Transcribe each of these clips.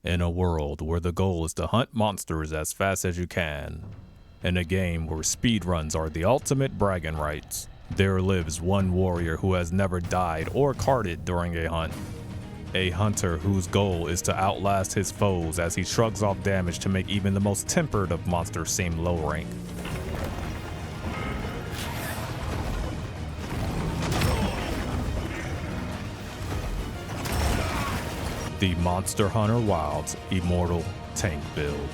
In a world where the goal is to hunt monsters as fast as you can, in a game where speedruns are the ultimate bragging rights, there lives one warrior who has never died or carded during a hunt. A hunter whose goal is to outlast his foes as he shrugs off damage to make even the most tempered of monsters seem low rank. The Monster Hunter Wilds Immortal Tank Build.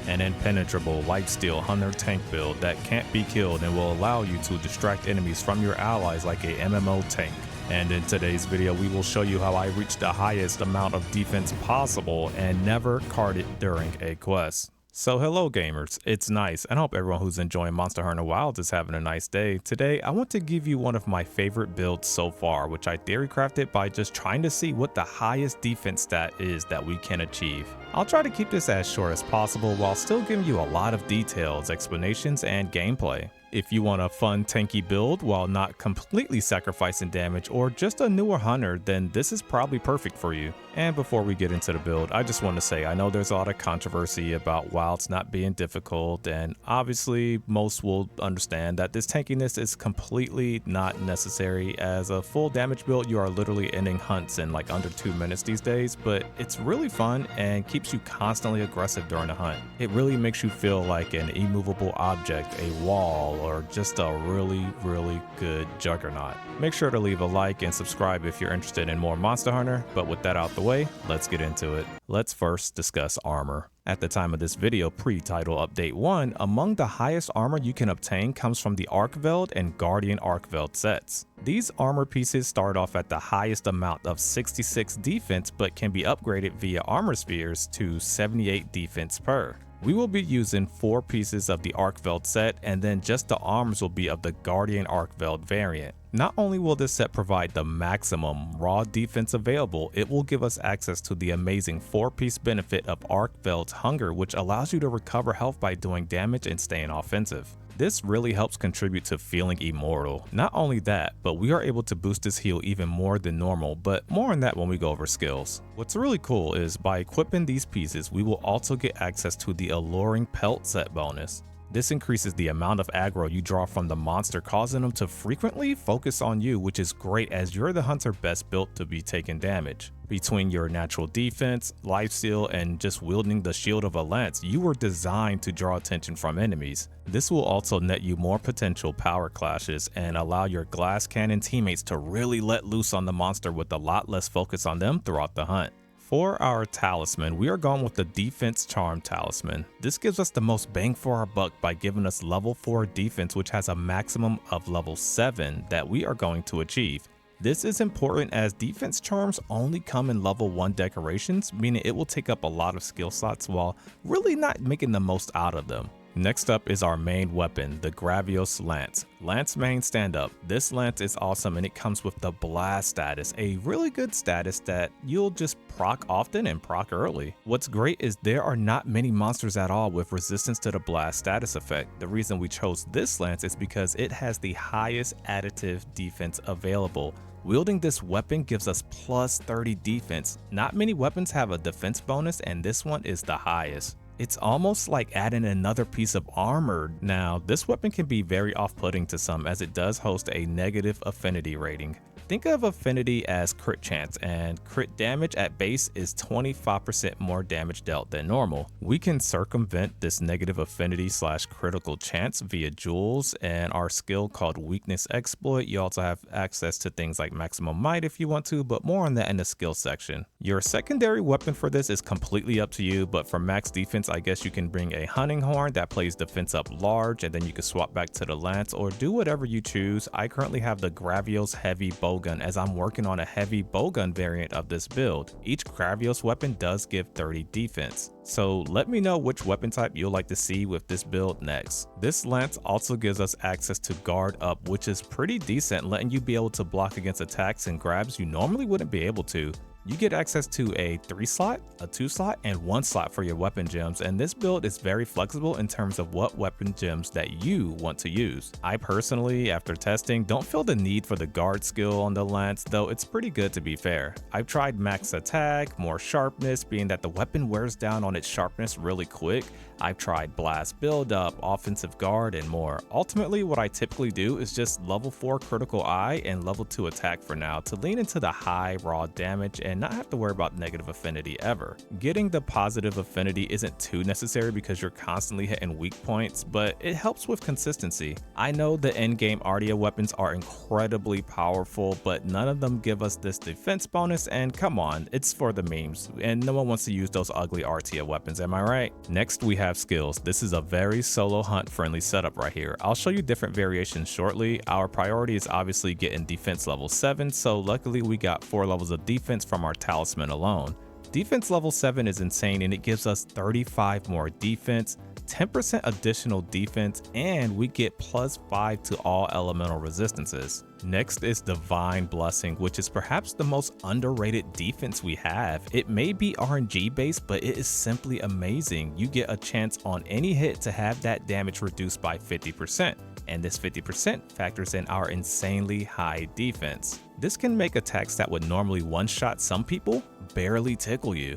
An impenetrable lifesteal hunter tank build that can't be killed and will allow you to distract enemies from your allies like a MMO tank. And in today's video we will show you how I reached the highest amount of defense possible and never carded during a quest. So hello gamers, it's Nyce, and I hope everyone who's enjoying Monster Hunter Wilds is having a nice day. Today I want to give you one of my favorite builds so far, which I theory crafted by just trying to see what the highest defense stat is that we can achieve. I'll try to keep this as short as possible while still giving you a lot of details, explanations, and gameplay. If you want a fun tanky build while not completely sacrificing damage or just a newer hunter, then this is probably perfect for you. And before we get into the build, I just want to say I know there's a lot of controversy about Wilds not being difficult, and obviously most will understand that this tankiness is completely not necessary. As a full damage build, you are literally ending hunts in like under 2 minutes these days, but it's really fun and keeps you constantly aggressive during the hunt. It really makes you feel like an immovable object, a wall, or just a really good juggernaut. Make sure to leave a like and subscribe if you're interested in more Monster Hunter, but with that out the way, let's get into it. Let's first discuss armor. At the time of this video, pre-title update 1, among the highest armor you can obtain comes from the Archveld and Guardian Archveld sets. These armor pieces start off at the highest amount of 66 defense but can be upgraded via armor spheres to 78 defense per. We will be using 4 pieces of the Archveld set, and then just the arms will be of the Guardian Archveld variant. Not only will this set provide the maximum raw defense available, it will give us access to the amazing 4-piece benefit of Archveld's Hunger, which allows you to recover health by doing damage and staying offensive. This really helps contribute to feeling immortal. Not only that, but we are able to boost this heal even more than normal, but more on that when we go over skills. What's really cool is by equipping these pieces, we will also get access to the Alluring Pelt set bonus. This increases the amount of aggro you draw from the monster, causing them to frequently focus on you, which is great as you're the hunter best built to be taking damage. Between your natural defense, lifesteal, and just wielding the shield of a lance, you were designed to draw attention from enemies. This will also net you more potential power clashes and allow your glass cannon teammates to really let loose on the monster with a lot less focus on them throughout the hunt. For our talisman, we are going with the Defense Charm Talisman. This gives us the most bang for our buck by giving us level 4 defense, which has a maximum of level 7 that we are going to achieve. This is important as defense charms only come in level 1 decorations, meaning it will take up a lot of skill slots while really not making the most out of them. Next up is our main weapon, the Gravios Lance. Lance main stand up. This lance is awesome and it comes with the blast status, a really good status that you'll just proc often and proc early. What's great is there are not many monsters at all with resistance to the blast status effect. The reason we chose this lance is because it has the highest additive defense available. Wielding this weapon gives us plus 30 defense. Not many weapons have a defense bonus and this one is the highest. It's almost like adding another piece of armor. Now, this weapon can be very off-putting to some as it does host a negative affinity rating. Think of affinity as crit chance, and crit damage at base is 25% more damage dealt than normal. We can circumvent this negative affinity / critical chance via jewels and our skill called Weakness Exploit. You also have access to things like Maximum Might if you want to, but more on that in the skill section. Your secondary weapon for this is completely up to you, but for max defense, I guess you can bring a hunting horn that plays defense up large, and then you can swap back to the lance or do whatever you choose. I currently have the Gravios Heavy Bowgun as I'm working on a heavy bowgun variant of this build. Each Gravios weapon does give 30 defense. So let me know which weapon type you'll like to see with this build next. This lance also gives us access to guard up, which is pretty decent, letting you be able to block against attacks and grabs you normally wouldn't be able to. You get access to a 3 slot, a 2 slot, and 1 slot for your weapon gems, and this build is very flexible in terms of what weapon gems that you want to use. I personally, after testing, don't feel the need for the guard skill on the lance, though it's pretty good to be fair. I've tried max attack, more sharpness, being that the weapon wears down on its sharpness really quick. I've tried blast build-up, offensive guard, and more. Ultimately, what I typically do is just level 4 critical eye and level 2 attack for now to lean into the high raw damage and not have to worry about negative affinity ever. Getting the positive affinity isn't too necessary because you're constantly hitting weak points, but it helps with consistency. I know the endgame Ardia weapons are incredibly powerful, but none of them give us this defense bonus, and come on, it's for the memes, and no one wants to use those ugly Artia weapons, am I right? Next, we have skills. This is a very solo hunt friendly setup right here. I'll show you different variations shortly. Our priority is obviously getting defense level 7, so luckily we got 4 levels of defense from our talisman alone. Defense level 7 is insane and it gives us 35 more defense, 10% additional defense, and we get +5 to all elemental resistances. Next is Divine Blessing, which is perhaps the most underrated defense we have. It may be RNG based, but it is simply amazing. You get a chance on any hit to have that damage reduced by 50%. And this 50% factors in our insanely high defense. This can make attacks that would normally one-shot some people barely tickle you.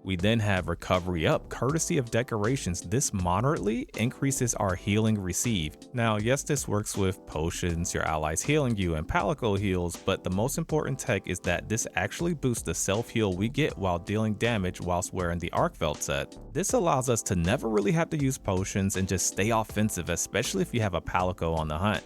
We then have Recovery Up, courtesy of decorations. This moderately increases our healing received. Now, yes, this works with potions, your allies healing you, and Palico heals, but the most important tech is that this actually boosts the self-heal we get while dealing damage whilst wearing the Arcfelt set. This allows us to never really have to use potions and just stay offensive, especially if you have a Palico on the hunt.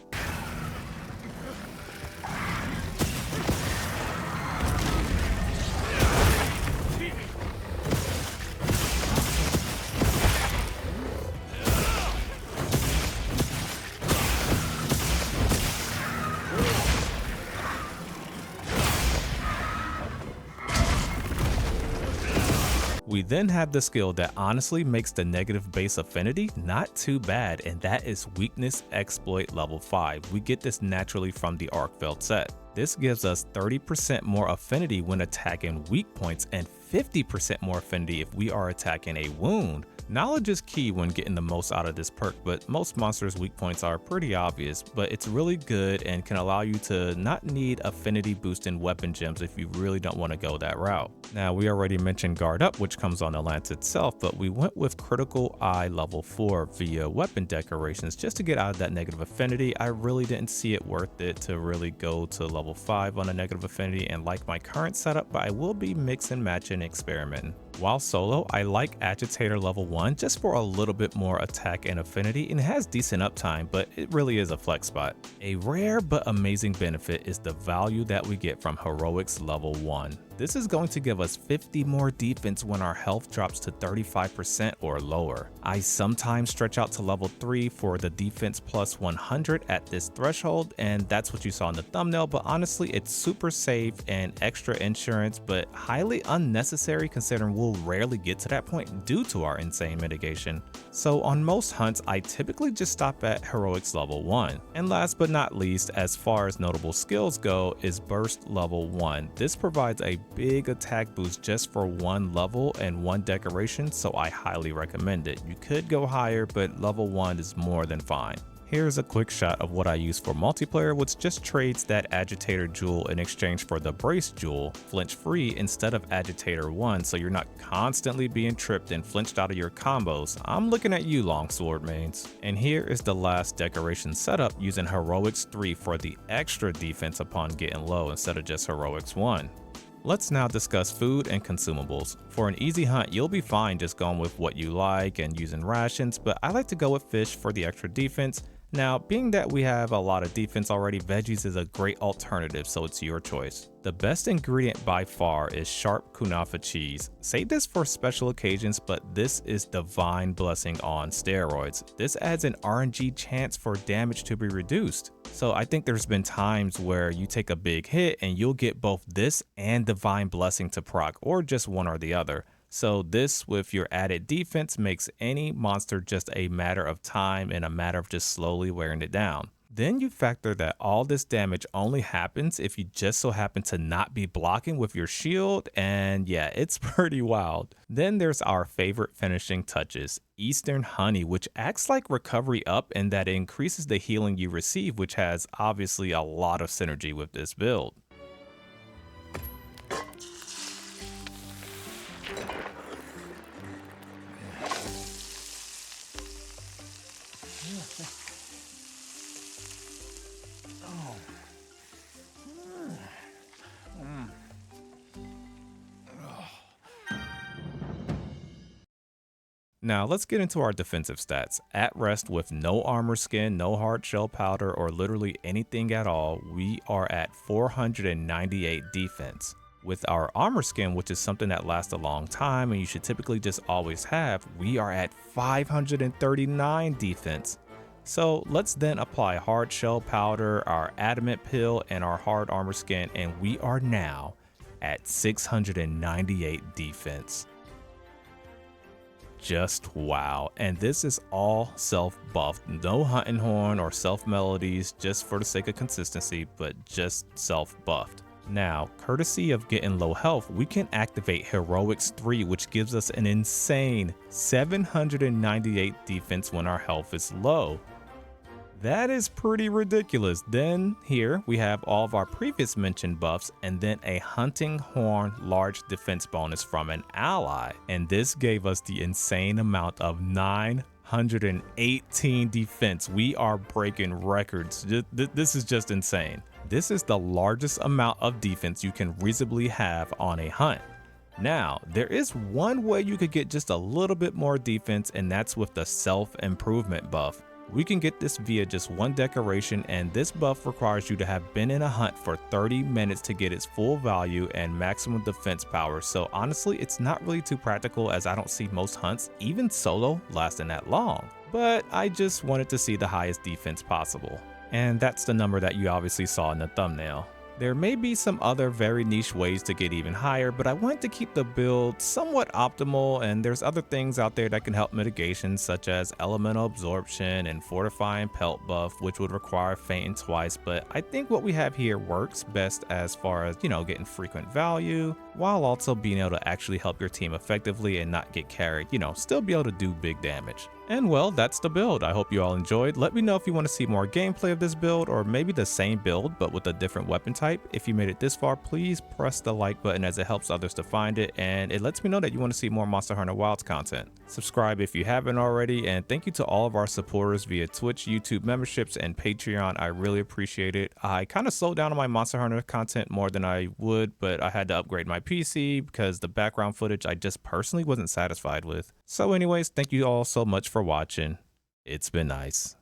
We then have the skill that honestly makes the negative base affinity not too bad, and that is Weakness Exploit level 5. We get this naturally from the Arcfelt set. This gives us 30% more affinity when attacking weak points and 50% more affinity if we are attacking a wound. Knowledge is key when getting the most out of this perk, but most monsters' weak points are pretty obvious, but it's really good and can allow you to not need affinity boosting weapon gems if you really don't want to go that route. Now, we already mentioned Guard Up, which comes on the lance itself, but we went with Critical Eye level 4 via weapon decorations just to get out of that negative affinity. I really didn't see it worth it to really go to level 5 on a negative affinity and like my current setup, but I will be mix and matching and experimenting. While solo, I like Agitator level 1 just for a little bit more attack and affinity, and it has decent uptime, but it really is a flex spot. A rare but amazing benefit is the value that we get from Heroics level 1. This is going to give us 50 more defense when our health drops to 35% or lower. I sometimes stretch out to level 3 for the defense plus 100 at this threshold, and that's what you saw in the thumbnail, but honestly it's super safe and extra insurance, but highly unnecessary considering we'll rarely get to that point due to our insane mitigation. So on most hunts, I typically just stop at Heroics level 1. And last but not least, as far as notable skills go, is Burst level 1. This provides a big attack boost just for one level and one decoration, so I highly recommend it. You could go higher, but level 1 is more than fine. Here's a quick shot of what I use for multiplayer, which just trades that Agitator Jewel in exchange for the Brace Jewel, flinch free instead of Agitator 1, so you're not constantly being tripped and flinched out of your combos. I'm looking at you, Longsword mains. And here is the last decoration setup using Heroics 3 for the extra defense upon getting low instead of just Heroics 1. Let's now discuss food and consumables. For an easy hunt, you'll be fine just going with what you like and using rations, but I like to go with fish for the extra defense. Now, being that we have a lot of defense already, veggies is a great alternative, so it's your choice. The best ingredient by far is sharp kunafa cheese. Save this for special occasions, but this is Divine Blessing on steroids. This adds an RNG chance for damage to be reduced. So I think there's been times where you take a big hit and you'll get both this and Divine Blessing to proc, or just one or the other. So this with your added defense makes any monster just a matter of time and a matter of just slowly wearing it down. Then you factor that all this damage only happens if you just so happen to not be blocking with your shield, and yeah, it's pretty wild. Then there's our favorite finishing touches, Eastern Honey, which acts like recovery up in that it increases the healing you receive, which has obviously a lot of synergy with this build. Now let's get into our defensive stats. At rest with no armor skin, no hard shell powder, or literally anything at all, we are at 498 defense. With our armor skin, which is something that lasts a long time and you should typically just always have, we are at 539 defense. So let's then apply hard shell powder, our adamant pill, and our hard armor skin, and we are now at 698 defense. Just wow. And this is all self-buffed. No hunting horn or self-melodies just for the sake of consistency, but just self-buffed. Now, courtesy of getting low health, we can activate Heroics 3, which gives us an insane 798 defense when our health is low. That is pretty ridiculous. Then here we have all of our previous mentioned buffs and then a hunting horn large defense bonus from an ally. And this gave us the insane amount of 918 defense. We are breaking records. This is just insane. This is the largest amount of defense you can reasonably have on a hunt. Now, there is one way you could get just a little bit more defense, and that's with the self-improvement buff. We can get this via just one decoration, and this buff requires you to have been in a hunt for 30 minutes to get its full value and maximum defense power. So honestly, it's not really too practical as I don't see most hunts, even solo, lasting that long. But I just wanted to see the highest defense possible. And that's the number that you obviously saw in the thumbnail. There may be some other very niche ways to get even higher, but I want to keep the build somewhat optimal, and there's other things out there that can help mitigation, such as elemental absorption and fortifying pelt buff, which would require fainting twice, but I think what we have here works best as far as, getting frequent value, while also being able to actually help your team effectively and not get carried, still be able to do big damage. And well, that's the build. I hope you all enjoyed. Let me know if you want to see more gameplay of this build, or maybe the same build but with a different weapon type. If you made it this far, please press the like button as it helps others to find it, and it lets me know that you want to see more Monster Hunter Wilds content. Subscribe if you haven't already, and thank you to all of our supporters via Twitch, YouTube memberships, and Patreon. I really appreciate it. I kind of slowed down on my Monster Hunter content more than I would, but I had to upgrade my PC because the background footage I just personally wasn't satisfied with. So anyways, thank you all so much for watching. It's been nice.